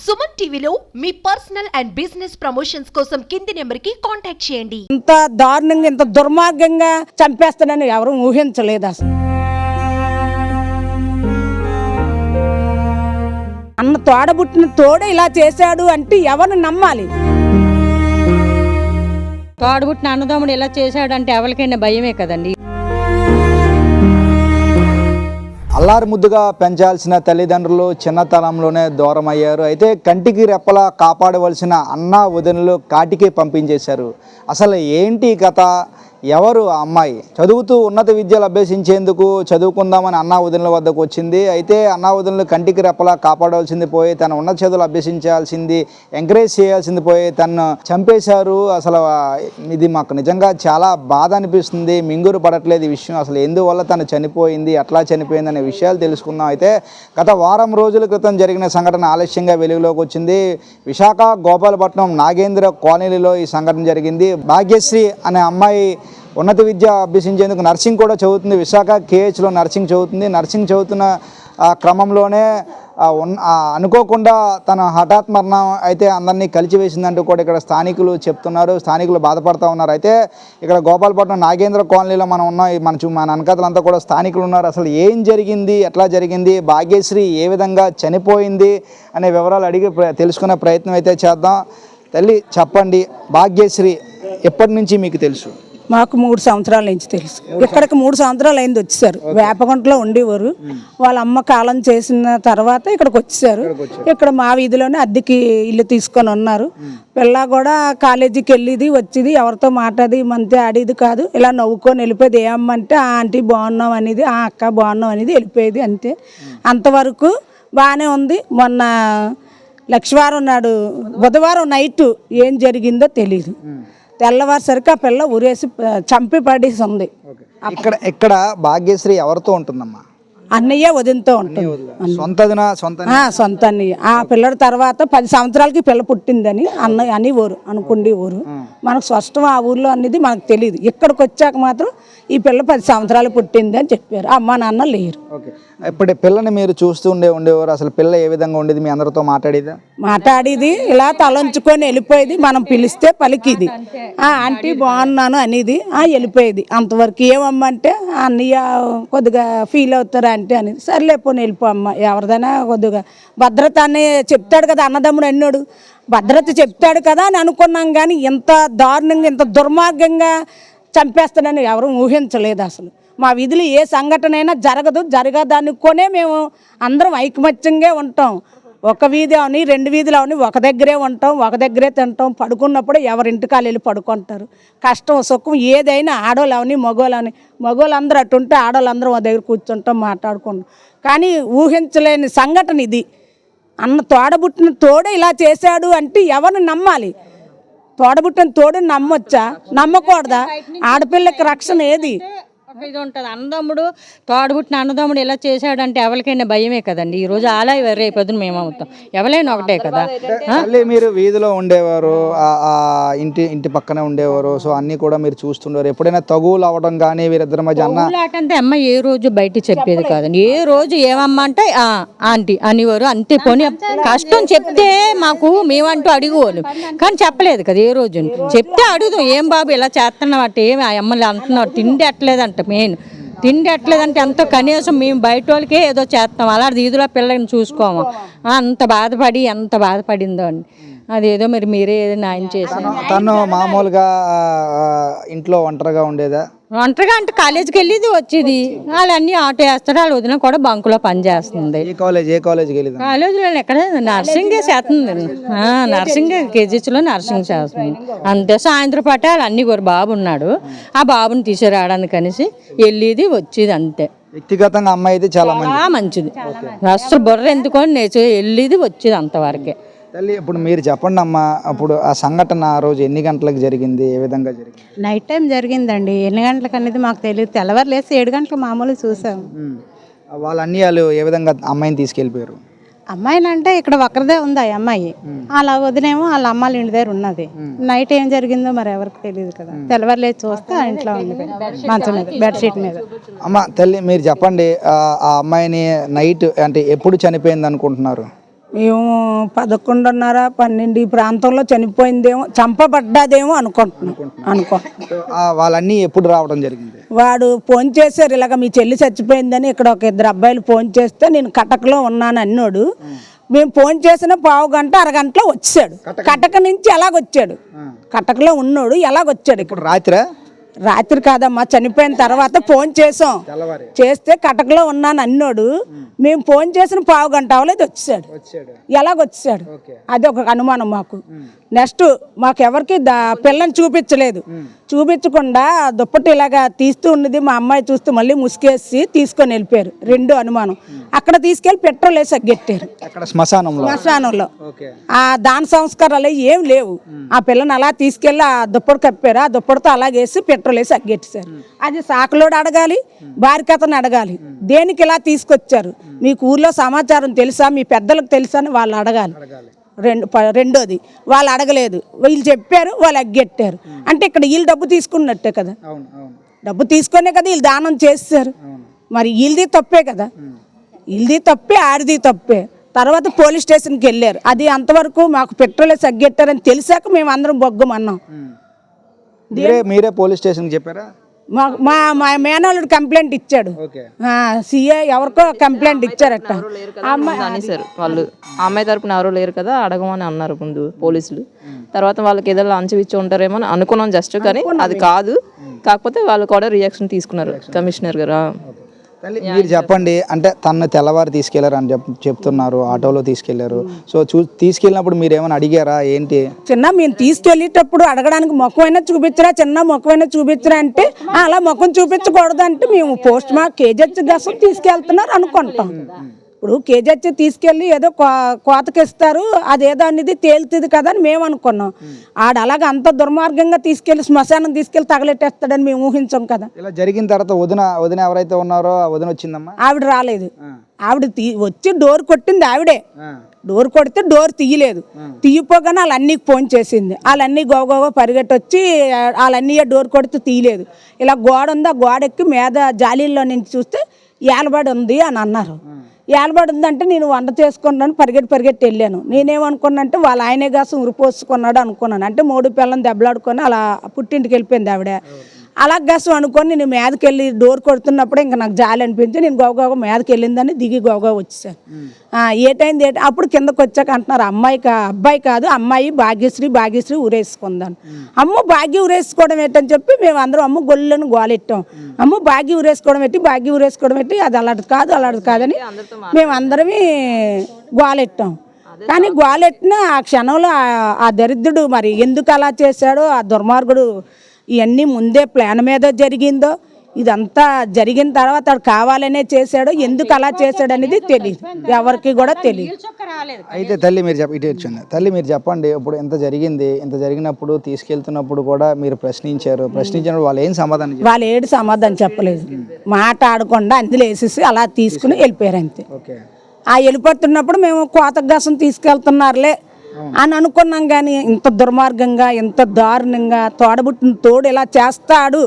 సుమన్ టీవీలో మీ personal and business promotions కోసం కింది నెంబర్కి కాంటాక్ట్ చేయండి. ఇంత దారుణంగా ఇంత దుర్మార్గంగా చంపేస్తానని ఎవరు ఊహించలేదు అసలు. అన్న తోడబుట్టిన తోడ ఇలా చేశాడు అంటే ఎవరిని నమ్మాలి? తోడబుట్టిన అన్నదమ్ముడు ఇలా చేశాడంటే ఎవరికైనా భయమే కదండి. అల్లారు ముద్దుగా పెంచాల్సిన తల్లిదండ్రులు చిన్నతనంలోనే దూరం అయ్యారు. అయితే కంటికి రెప్పలా కాపాడవలసిన అన్నా వదినలు కాటికి పంపించేశారు. అసలు ఏంటి కథ? ఎవరు ఆ అమ్మాయి? చదువుతూ ఉన్నత విద్యలు అభ్యసించేందుకు చదువుకుందామని అన్నా వదినల వద్దకు వచ్చింది. అయితే అన్నా వదినలు కంటికి రెప్పలా కాపాడవలసింది పోయి తన ఉన్నత చదువులు అభ్యసించాల్సింది, ఎంకరేజ్ చేయాల్సింది పోయి తను చంపేశారు. అసలు ఇది మాకు నిజంగా చాలా బాధ అనిపిస్తుంది. మింగురు పడట్లేదు ఈ విషయం. అసలు ఎందువల్ల తను చనిపోయింది, అట్లా చనిపోయింది అనే విషయాలు తెలుసుకుందాం. అయితే గత వారం రోజుల క్రితం జరిగిన సంఘటన ఆలస్యంగా వెలుగులోకి వచ్చింది. విశాఖ గోపాలపట్నం నాగేంద్ర కాలనీలో ఈ సంఘటన జరిగింది. భాగ్యశ్రీ అనే అమ్మాయి ఉన్నత విద్య అభ్యసించేందుకు నర్సింగ్ కూడా చదువుతుంది. విశాఖ కేహెచ్లో నర్సింగ్ చదువుతుంది. నర్సింగ్ చదువుతున్న క్రమంలోనే అనుకోకుండా తన హఠాత్ మరణం అయితే అందరినీ కలిచివేసిందంటూ కూడా ఇక్కడ స్థానికులు చెప్తున్నారు. స్థానికులు బాధపడుతూ ఉన్నారు. అయితే ఇక్కడ గోపాలపట్నం నాగేంద్ర కాలనీలో మనం ఉన్నాం. మన అనకతలంతా కూడా స్థానికులు ఉన్నారు. అసలు ఏం జరిగింది, ఎట్లా జరిగింది, భాగ్యశ్రీ ఏ విధంగా చనిపోయింది అనే వివరాలు అడిగి తెలుసుకునే ప్రయత్నం అయితే చేద్దాం. తల్లి చెప్పండి, భాగ్యశ్రీ ఎప్పటి నుంచి మీకు తెలుసు? మాకు 3 సంవత్సరాల నుంచి తెలుసు. ఇక్కడికి 3 సంవత్సరాలు అయింది వచ్చేసారు. వేపగుంటలో ఉండేవారు. వాళ్ళ అమ్మ కాలం చేసిన తర్వాత ఇక్కడికి వచ్చేసారు. ఇక్కడ మా వీధిలోనే అద్దెకి ఇల్లు తీసుకొని ఉన్నారు. పిల్ల కూడా కాలేజీకి వెళ్ళేది వచ్చేది, ఎవరితో మాట్లాడి మంతే ఆడేది కాదు. ఇలా నవ్వుకొని వెళ్ళిపోయేది. ఏమంటే ఆ ఆంటీ బాగున్నాం అనేది, ఆ అక్క బాగున్నాం అనేది వెళ్ళిపోయేది అంతే. అంతవరకు బాగానే ఉంది. మొన్న లక్షవారం నాడు బుధవారం నైట్ ఏం జరిగిందో తెలియదు. తెల్లవారుసరికి ఆ పిల్ల ఊరేసి చంపి పడేసి ఉంది. ఇక్కడ భాగ్యశ్రీ ఎవరితో ఉంటుందమ్మా? అన్నయ్య వదినతో ఉంటుంది. సొంత అన్నయ్య. ఆ పిల్లడి తర్వాత 10 సంవత్సరాలకి పిల్ల పుట్టిందని అన్నయ్య అని ఊరు అనుకుండి ఊరు. మనకు స్పష్టం ఆ ఊర్లో అనేది మనకు తెలియదు. ఇక్కడికి వచ్చాక మాత్రం ఈ పిల్ల 10 సంవత్సరాలు పుట్టింది అని చెప్పారు. అమ్మ నాన్న లేరు. ఇప్పుడు పిల్లని మీరు చూస్తూ ఉండేవారు. అసలు పిల్ల ఏ విధంగా ఉండేది? మీ అందరితో మాట్లాడేది ఇలా తలంచుకొని వెళ్ళిపోయేది. మనం పిలిస్తే పలికిది. ఆంటీ బాగున్నాను అనేది వెళ్ళిపోయేది. అంతవరకు ఏమమ్మంటే అన్నయ్య కొద్దిగా ఫీల్ అవుతారా అంటే అనేది. సర్లే పోనీ వెళ్ళిపో అమ్మ, ఎవరిదైనా కొద్దిగా భద్రత అని చెప్తాడు కదా అన్నదమ్ముడు అన్నాడు. భద్రత చెప్తాడు కదా అని అనుకున్నాం. కానీ ఇంత దారుణంగా ఇంత దుర్మార్గంగా చంపేస్తానని ఎవరు ఊహించలేదు అసలు. మా వీధిలో ఏ సంఘటన అయినా జరగదనుకునే మేము అందరం ఐకమత్యంగా ఉంటాం. ఒక వీధి అవని 2 వీధులు అవని ఒక దగ్గరే ఉంటాం, ఒక దగ్గరే తింటాం. పడుకున్నప్పుడు ఎవరింటికాలు వెళ్ళి పడుకుంటారు. కష్టం సుఖం ఏదైనా ఆడవాళ్ళు అవని మగవాళ్ళు అందరూ అటుంటే ఆడవాళ్ళందరం మా దగ్గర కూర్చుంటాం, మాట్లాడుకుంటాం. కానీ ఊహించలేని సంఘటన ఇది. అన్న తోడబుట్టిన తోడే ఇలా చేశాడు అంటే ఎవరిని నమ్మాలి? తోడబుట్టిన తోడు నమ్మొచ్చా? నమ్మకూడదా? ఆడపిల్లకి రక్షణ ఏది? ఇది ఉంటుంది. అన్నదమ్ముడు తోడబుట్టిన అన్నదమ్ముడు ఇలా చేశాడంటే ఎవరికైనా భయమే కదండి. ఈ రోజు అలా రేపొద్దున మేము అవుతాం. ఎవరైనా ఒకటే కదా. మీరు వీధిలో ఉండేవారు, ఇంటి పక్కనే ఉండేవారు. సో అన్ని కూడా మీరు చూస్తుండేవారు. ఎప్పుడైనా తగువులు అవ్వడం కానీ వీరిద్దరి మధ్య అంటే అమ్మ ఏ రోజు బయట చెప్పేది కాదండి. ఏ రోజు ఏమమ్మా అంటే ఆంటీ అనేవారు అంతే. పోనీ కష్టం చెప్తే మాకు మేమంటూ అడిగేవాళ్ళు. కానీ చెప్పలేదు కదా ఏ రోజు. చెప్తే అడుగుదాం, ఏం బాబు ఇలా చేస్తున్నావు అంటే ఏమి ఆ అమ్మలు అంటున్నారు. తిండి ఎట్లేదంట. మెయిన్ తిండి ఎట్లేదంటే ఎంతో కనీసం మేము బయట వాళ్ళకే ఏదో చేస్తాం. అలాంటి ఈదులో పిల్లల్ని చూసుకోము. ఎంత బాధపడిందో అండి. అదేదో మీరే ఏదైనా ఆయన చేశారు. తను మామూలుగా ఇంట్లో ఒంటరిగా ఉండేదా? ఒంటరిగా అంటే కాలేజీకి వెళ్ళేది వచ్చేది. వాళ్ళు అన్ని ఆటో వేస్తాడు. వాళ్ళు వదిన కూడా బంకులో పని చేస్తుంది. కాలేజీలో ఎక్కడ నర్సింగ్ చేస్తుంది. నర్సింగ్ కేజీహెచ్లో నర్సింగ్ చేస్తుంది అంతే. సాయంత్రం పాట వాళ్ళు అన్ని బాబు ఉన్నాడు. ఆ బాబుని తీసుకురావడానికి అనేసి వెళ్ళేది వచ్చేది అంతే. వ్యక్తిగతంగా అమ్మాయి అయితే చాలా మంచిది. అసలు బుర్ర ఎందుకొని వెళ్ళేది వచ్చేది అంతవరకే. తల్లి ఇప్పుడు మీరు చెప్పండి అమ్మా, అప్పుడు ఆ సంఘటన ఆ రోజు ఎన్ని గంటలకు జరిగింది, ఏ విధంగా జరిగింది? నైట్ టైం జరిగిందండి. ఎన్ని గంటలకు అనేది మాకు తెలియదు. తెల్లవారు లేసి 7 గంటలకు మామూలు చూసాం. వాళ్ళ అన్నయ్యలు ఏ విధంగా అమ్మాయిని తీసుకెళ్ళిపోయారు? అమ్మాయిని అంటే ఇక్కడ ఒక్కరిదే ఉంది ఆ అమ్మాయి. అలా వదినేమో వాళ్ళ అమ్మాయిల ఇంటి దగ్గర ఉన్నది. నైట్ ఏం జరిగిందో మరి ఎవరికి తెలియదు కదా. తెల్లవారు లేచి చూస్తే ఆ ఇంట్లో ఉంది మంచం మీద, బెడ్షీట్ మీద. అమ్మ తల్లి మీరు చెప్పండి, ఆ అమ్మాయిని నైట్ అంటే ఎప్పుడు చనిపోయింది అనుకుంటున్నారు? మేము 11:30, 12 ఈ ప్రాంతంలో చనిపోయిందేమో, చంపబడ్డాదేమో అనుకుంటున్నాం. వాళ్ళన్నీ ఎప్పుడు రావడం జరిగింది? వాడు ఫోన్ చేశారు, ఇలాగ మీ చెల్లి చచ్చిపోయిందని. ఇక్కడ ఒక 2 అబ్బాయిలు ఫోన్ చేస్తే నేను కటకలో ఉన్నాను అన్నాడు. మేము ఫోన్ చేసిన పావు గంట అరగంటలో వచ్చాడు. కటక నుంచి ఎలాగొచ్చాడు, కటకలో ఉన్నాడు, ఎలాగొచ్చాడు. ఇప్పుడు రాత్రి కాదమ్మా, చనిపోయిన తర్వాత ఫోన్ చేసాం. చేస్తే కటకలో ఉన్నాను అన్నాడు. మేము ఫోన్ చేసిన పావు గంట అవలేదు వచ్చాడు. ఎలాగొచ్చాడు అది ఒక అనుమానం మాకు. నెక్స్ట్ మాకు ఎవరికి పిల్లని చూపించలేదు. చూపించకుండా దుప్పటి ఇలాగా తీస్తూ ఉన్నది. మా అమ్మాయి చూస్తూ మళ్ళీ ముసుకేసి తీసుకొని వెళ్ళిపోయారు. 2 అనుమానం. అక్కడ తీసుకెళ్లి పెట్రోల్ వేసి అగ్గెట్టారు శ్మశానంలో. ఆ దాన సంస్కారాలు ఏం లేవు. ఆ పిల్లని అలా తీసుకెళ్లి ఆ దుప్పటి కప్పారు. ఆ దుప్పటితో అలాగేసి పెట్రోల్ వేసి అగ్గెట్టేశారు. అది సాకులోడు అడగాలి, బారికతను అడగాలి. దేనికి ఇలా తీసుకొచ్చారు, మీకు ఊర్లో సమాచారం తెలుసా, మీ పెద్దలకు తెలుసా అని వాళ్ళు అడగాలి. రెండోది వాళ్ళు అడగలేదు, వీళ్ళు చెప్పారు, వాళ్ళు అగ్గెట్టారు. అంటే ఇక్కడ వీళ్ళు డబ్బు తీసుకున్నట్టే కదా, డబ్బు తీసుకునే కదా వీళ్ళు దానం చేస్తారు. మరి వీళ్ళది తప్పే కదా, వీళ్ళది తప్పే, ఆడిది తప్పే. తర్వాత పోలీస్ స్టేషన్కి వెళ్ళారు. అది అంతవరకు మాకు పెట్రోల్ వేసి అగ్గెట్టారని తెలిసాక మేము అందరం బొగ్గమన్నాం. మీరే పోలీస్ స్టేషన్కి చెప్పారా? మా మేనల్లుడు కంప్లైంట్ ఇచ్చాడు. సిఐ ఎవరికో కంప్లైంట్ ఇచ్చారట. సార్ వాళ్ళు అమ్మాయి తరపున ఎవరు లేరు కదా, అడగమని అన్నారు ముందు పోలీసులు. తర్వాత వాళ్ళకి ఏదో లంచం ఇచ్చి ఉంటారేమో అని అనుకున్నాం జస్ట్, కానీ అది కాదు. కాకపోతే వాళ్ళు కూడా రియాక్షన్ తీసుకున్నారు కమిషనర్ గారు. మీరు చెప్పండి, అంటే తను తెల్లవారు తీసుకెళ్లారు అని చెప్తున్నారు, ఆటోలో తీసుకెళ్లారు. సో తీసుకెళ్ళినప్పుడు మీరు ఏమైనా అడిగారా ఏంటి? చిన్న మేము తీసుకెళ్ళేటప్పుడు అడగడానికి ముఖమైనా చూపించరా, చిన్న ముఖమైనా చూపించరా అంటే అలా ముఖం చూపించకూడదు అంటే మేము పోస్ట్ మార్క్ కేజెచ్ కోసం తీసుకెళ్తున్నారు అనుకుంటాం. ఇప్పుడు కేజెచ్ తీసుకెళ్ళి ఏదో కోతకిస్తారు, అదేదో అనేది తేలుతుంది కదా అని మేము అనుకున్నాం. అలాగ అంత దుర్మార్గంగా తీసుకెళ్ళి శ్మశానం తీసుకెళ్ళి తగలెట్టేస్తాడని మేము ఊహించాం కదా. ఇలా జరిగిన తర్వాత వదిన ఎవరైతే ఉన్నారో ఆ వదిన వచ్చిందమ్మా? ఆవిడ రాలేదు. ఆవిడ వచ్చి డోర్ కొట్టింది ఆవిడే. డోర్ కొడితే డోర్ తీయలేదు. తీయపోగానే వాళ్ళన్నీ ఫోన్ చేసింది. వాళ్ళన్నీ గోగోగో పరిగెట్టి వచ్చి వాళ్ళన్నీ డోర్ కొడితే తీయలేదు. ఇలా గోడ ఉంది, ఆ గోడ ఎక్కి మీద జాలీల్లో నుంచి చూస్తే ఏలబడి ఉంది అని అన్నారు. ఏలబడి ఉందంటే నేను వంట చేసుకున్నాను, పరిగెట్టి వెళ్ళాను. నేనేమనుకున్నా అంటే వాళ్ళ ఆయనే కాసం ఉరిపోసుకున్నాడు అనుకున్నాను. అంటే 3 పిల్లల్ని దెబ్బలాడుకొని అలా పుట్టింటికి వెళ్ళిపోయింది ఆవిడ. అలా గసం అనుకొని నేను మీదకి వెళ్ళి డోర్ కొడుతున్నప్పుడు ఇంకా నాకు జాలి అనిపించి నేను గోగోగ మీదకి వెళ్ళిందని దిగి గోగో వచ్చేసాను. ఏటైంది అప్పుడు కిందకు వచ్చాక అంటున్నారు అబ్బాయి కాదు అమ్మాయి భాగ్యశ్రీ ఊరేసుకుందాను. అమ్మ భాగ్య ఊరేసుకోవడం ఏంటని చెప్పి మేము అందరం అమ్మ గొల్లను గోలెట్టాం. అమ్మ భాగ్య ఊరేసుకోవడం ఏంటి అది అలాంటి కాదని మేము అందరమే గోలెట్టాం. కానీ గోలెట్టిన ఆ క్షణంలో ఆ దరిద్రుడు మరి ఎందుకు అలా చేశాడో, ఆ దుర్మార్గుడు ఇవన్నీ ముందే ప్లాన్ మీద జరిగిందో, ఇదంతా జరిగిన తర్వాత వాడు కావాలనే చేశాడో, ఎందుకు అలా చేశాడు అనేది తెలియదు, ఎవరికి కూడా తెలియదు. అయితే తల్లి మీరు చెప్పండి, ఇప్పుడు ఇంత జరిగినప్పుడు తీసుకెళ్తున్నప్పుడు కూడా మీరు ప్రశ్నించినప్పుడు వాళ్ళు ఏం సమాధానం? వాళ్ళు ఏడు సమాధానం చెప్పలేదు. మాట్లాడకుండా అందులో వేసేసి అలా తీసుకుని వెళ్ళిపోయారు అంతే. వెళ్ళిపోతున్నప్పుడు మేము కోతగాసం తీసుకెళ్తున్నారులే అని అనుకున్నాం. కానీ ఇంత దుర్మార్గంగా, ఇంత దారుణంగా తోడబుట్టిన తోడు ఇలా చేస్తాడు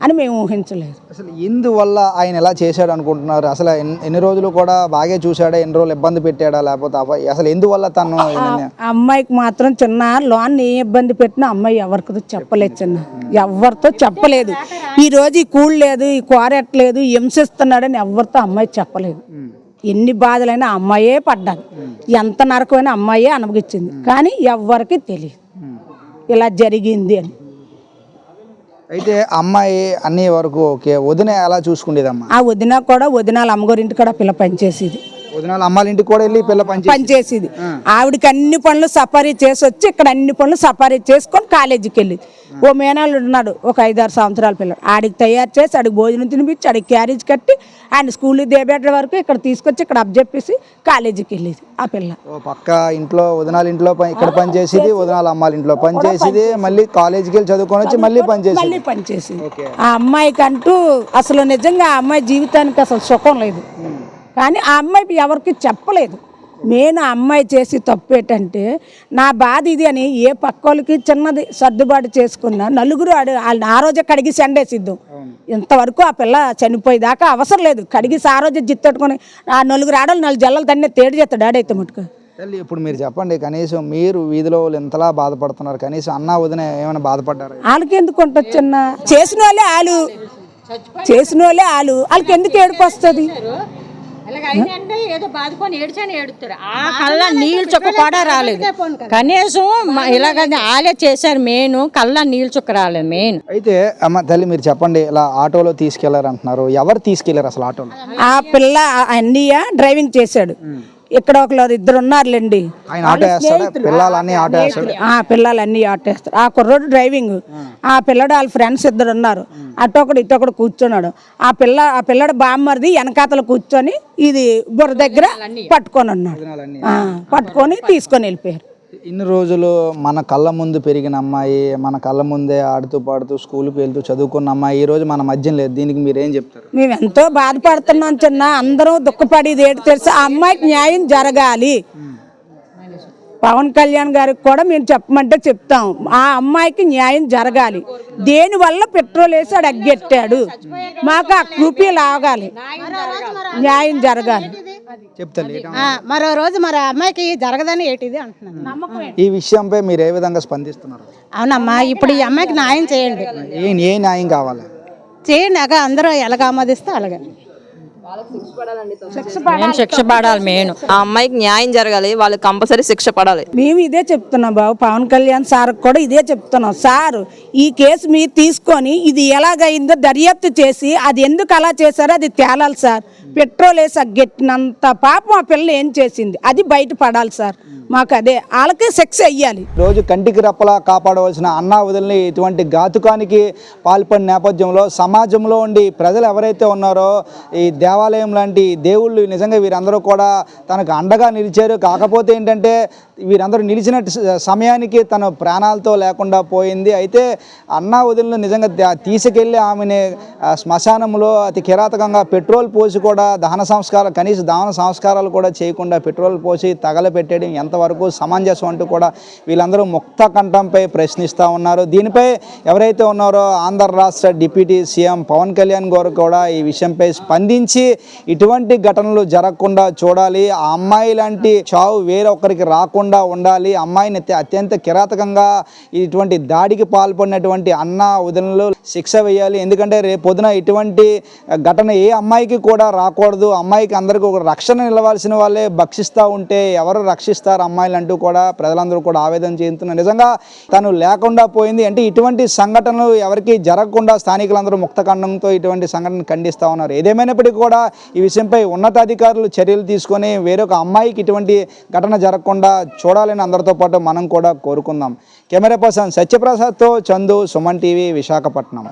అని మేము ఊహించలేదు. అసలు ఎందువల్ల ఆయన ఎలా చేశాడు అనుకుంటున్నారు? అసలు ఎన్ని రోజులు కూడా బాగా చూశాడా, ఎన్ని రోజులు ఇబ్బంది పెట్టాడా, లేకపోతే అసలు ఎందువల్ల తను? అమ్మాయికి మాత్రం చిన్న లోన్ ఏ ఇబ్బంది పెట్టినా అమ్మాయి ఎవరితో చెప్పలేదు, ఎవరితో చెప్పలేదు. ఈ రోజు ఈ కూడు లేదు, ఈ కోరెట్లేదు, హింసిస్తున్నాడని ఎవరితో అమ్మాయి చెప్పలేదు. ఎన్ని బాధలైనా అమ్మాయే పడ్డాను, ఎంత నరకమైనా అమ్మాయే అనుభవించింది. కానీ ఎవరికి తెలియదు ఇలా జరిగింది అని. అయితే అమ్మాయి అన్ని వరకు ఓకే, వదిన ఎలా చూసుకునేదమ్మా? ఆ వదిన కూడా వదినాల అమ్మగారింటి కూడా పిల్ల పనిచేసేది. వదినాల అమ్మాళ్ళ ఇంటికి కూడా వెళ్ళి పిల్ల పనిచేసేది. ఆవిడకి అన్ని పనులు సఫారీ చేసి వచ్చి ఇక్కడ అన్ని పనులు సఫారీ చేసుకొని కాలేజీకి వెళ్ళేది. ఓ మేనాళ్ళు ఉన్నాడు, ఒక 5-6 సంవత్సరాల పిల్లడు. ఆడికి తయారు చేసి ఆడికి భోజనం తినిపించి ఆడికి క్యారేజ్ కట్టి ఆయన స్కూల్కి దేబెట్ట వరకు ఇక్కడ తీసుకొచ్చి ఇక్కడ అబ్జెప్పేసి కాలేజీకి వెళ్ళేది ఆ పిల్ల. పక్క ఇంట్లో వదినాల ఇంట్లో ఇక్కడ పనిచేసేది, వదినాల అమ్మాళ్ళ ఇంట్లో పనిచేసేది, మళ్ళీ కాలేజీకి వెళ్ళి చదువుకొని వచ్చి మళ్ళీ పనిచేసేది. ఆ అమ్మాయికి అంటూ అసలు నిజంగా ఆ అమ్మాయి జీవితానికి అసలు సుఖం లేదు. కానీ ఆ అమ్మాయి ఎవరికి చెప్పలేదు. నేను ఆ అమ్మాయి చేసి తప్పు ఏంటంటే, నా బాధ ఇది అని ఏ పక్కోళ్ళకి చిన్నది సర్దుబాటు చేసుకున్నా నలుగురు ఆ రోజే కడిగి సండేసిద్దాం. ఇంతవరకు ఆ పిల్ల చనిపోయేదాకా అవసరం లేదు. కడిగి ఆ రోజు జిత్తట్టుకొని ఆ నలుగురు ఆడలు 4 జల్లలు తన్నే తేడు చేస్తాడు ఆడైతే మటుకు. తల్లి ఇప్పుడు మీరు చెప్పండి, కనీసం మీరు వీధిలో వాళ్ళు ఇంతలా బాధపడుతున్నారు, కనీసం అన్నా వదిన ఏమైనా బాధపడ్డారా? వాళ్ళకి ఎందుకు ఉంటుంది చిన్న చేసిన వాళ్ళే వాళ్ళకి ఎందుకు ఏడుపు వస్తుంది? ఏదో బాదుకొని ఏడ్చని ఏడుతారు. ఆ కళ్ళ నీళ్ళు చుక్క కూడా రాలేదు. కనీసం ఇలాగ వాళ్ళే చేశారు మెయిన్, కళ్ళ నీళ్ళు చుక్క రాలేదు మెయిన్. అయితే అమ్మ తల్లి మీరు చెప్పండి, ఇలా ఆటోలో తీసుకెళ్లారు అంటున్నారు, ఎవరు తీసుకెళ్లారు అసలు ఆటోలో? ఆ పిల్ల అన్నయ్య డ్రైవింగ్ చేశాడు. ఇక్కడ ఒకరు ఇద్దరు ఉన్నారులేండి, ఆయన ఆటో వేస్తాడా? పిల్లలన్నీ ఆటో వేస్తాడు? పిల్లలన్నీ ఆటో వేస్తారు. ఆ కుర్రోడు డ్రైవింగ్, ఆ పిల్లడు వాళ్ళ ఫ్రెండ్స్ ఇద్దరు ఉన్నారు, అటొకడు ఇటొకడు కూర్చున్నాడు. ఆ పిల్లడు బామ్మరిది వెనకాతలు కూర్చొని ఇది బుర్ర దగ్గర పట్టుకొని ఉన్నాడు. పట్టుకొని తీసుకొని వెళ్ళిపోయారు. ఇన్ని రోజులు మన కళ్ళ ముందు పెరిగిన అమ్మాయి, మన కళ్ళ ముందే ఆడుతూ పాడుతూ స్కూల్కి వెళ్తూ చదువుకున్న అమ్మాయి ఈ రోజు మన మధ్య లేదు. దీనికి మీరేం చెప్తారు? మేము ఎంతో బాధపడుతున్నాం చిన్న, అందరూ దుఃఖపడేది ఏంటి తెలుసా, ఆ అమ్మాయికి న్యాయం జరగాలి. పవన్ కళ్యాణ్ గారికి కూడా మేము చెప్పమంటే చెప్తాం, ఆ అమ్మాయికి న్యాయం జరగాలి. దేనివల్ల పెట్రోల్ వేసి ఆడు అగ్గెట్టాడు, మాకు ఆ రూపాయలు ఆగాలి, న్యాయం జరగాలి. మరో రోజు మరి అమ్మాయికి జరగదని ఏంటిది అంటున్నాను. ఈ విషయంపై మీరు ఏ విధంగా స్పందిస్తున్నారు? అవునమ్మా, ఇప్పుడు ఈ అమ్మాయికి న్యాయం చేయండి. ఏ న్యాయం కావాలి? చేయండి, అగా అందరూ ఎలాగ ఆమోదిస్తే అలాగే శిక్ష పడాలి మెయిన్. ఆ అమ్మాయికి న్యాయం జరగాలి, వాళ్ళకి కంపల్సరీ శిక్ష పడాలి. మేము ఇదే చెప్తున్నాం బాబు, పవన్ కళ్యాణ్ సార్ కూడా ఇదే చెప్తున్నాం. సార్ ఈ కేసు మీరు తీసుకొని ఇది ఎలాగైందో దర్యాప్తు చేసి అది ఎందుకు అలా చేశారో అది తేలాలి సార్. పెట్రోల్ వేసి అగ్గెట్టినంత పాపం ఆ పిల్ల ఏం చేసింది అది బయట పడాలి సార్. మాకు అదే వాళ్ళకే శిక్ష అయ్యాలి. రోజు కంటికి రెప్పలా కాపాడవలసిన అన్నా వదిలిని ఇటువంటి ఘాతుకానికి పాల్పడిన నేపథ్యంలో సమాజంలో ఉండి ప్రజలు ఎవరైతే ఉన్నారో, ఈ దేవాలయం లాంటి దేవుళ్ళు నిజంగా వీరందరూ కూడా తనకు అండగా నిలిచారు. కాకపోతే ఏంటంటే వీరందరూ నిలిచిన సమయానికి తన ప్రాణాలతో లేకుండా పోయింది. అయితే అన్నా వదిలిని నిజంగా తీసుకెళ్ళి ఆమెని శ్మశానంలో అతి కిరాతకంగా పెట్రోల్ పోసి కూడా కనీస దహన సంస్కారాలు కూడా చేయకుండా పెట్రోల్ పోసి తగలపెట్టేయడం ఎంతవరకు సమంజసం అంటూ కూడా వీళ్ళందరూ ముక్త కంఠంపై ప్రశ్నిస్తూ ఉన్నారు. దీనిపై ఎవరైతే ఉన్నారో ఆంధ్ర రాష్ట్ర డిప్యూటీ సీఎం పవన్ కళ్యాణ్ గారు కూడా ఈ విషయంపై స్పందించి ఇటువంటి ఘటనలు జరగకుండా చూడాలి, ఆ అమ్మాయి లాంటి చావు వేరొకరికి రాకుండా ఉండాలి, అమ్మాయిని అత్యంత కిరాతకంగా ఇటువంటి దాడికి పాల్పడినటువంటి అన్నా వదినలు శిక్ష వేయాలి. ఎందుకంటే రేపు పొద్దున ఇటువంటి ఘటన ఏ అమ్మాయికి కూడా రాకూడదు. అమ్మాయికి అందరికీ ఒక రక్షణ నిలవాల్సిన వాళ్ళే భక్షిస్తూ ఉంటే ఎవరు రక్షిస్తారు అమ్మాయిలు అంటూ కూడా ప్రజలందరూ కూడా ఆవేదన చెందుతున్నారు. నిజంగా తను లేకుండా పోయింది అంటే ఇటువంటి సంఘటనలు ఎవరికి జరగకుండా స్థానికులందరూ ముక్తఖండంతో ఇటువంటి సంఘటన ఖండిస్తూ ఉన్నారు. ఏదేమైనప్పటికీ కూడా ఈ విషయంపై ఉన్నతాధికారులు చర్యలు తీసుకొని వేరొక అమ్మాయికి ఇటువంటి ఘటన జరగకుండా చూడాలని అందరితో పాటు మనం కూడా కోరుకుందాం. కెమెరా పర్సన్ సత్యప్రసాద్తో చందు, సుమన్ టీవీ, విశాఖపట్నం.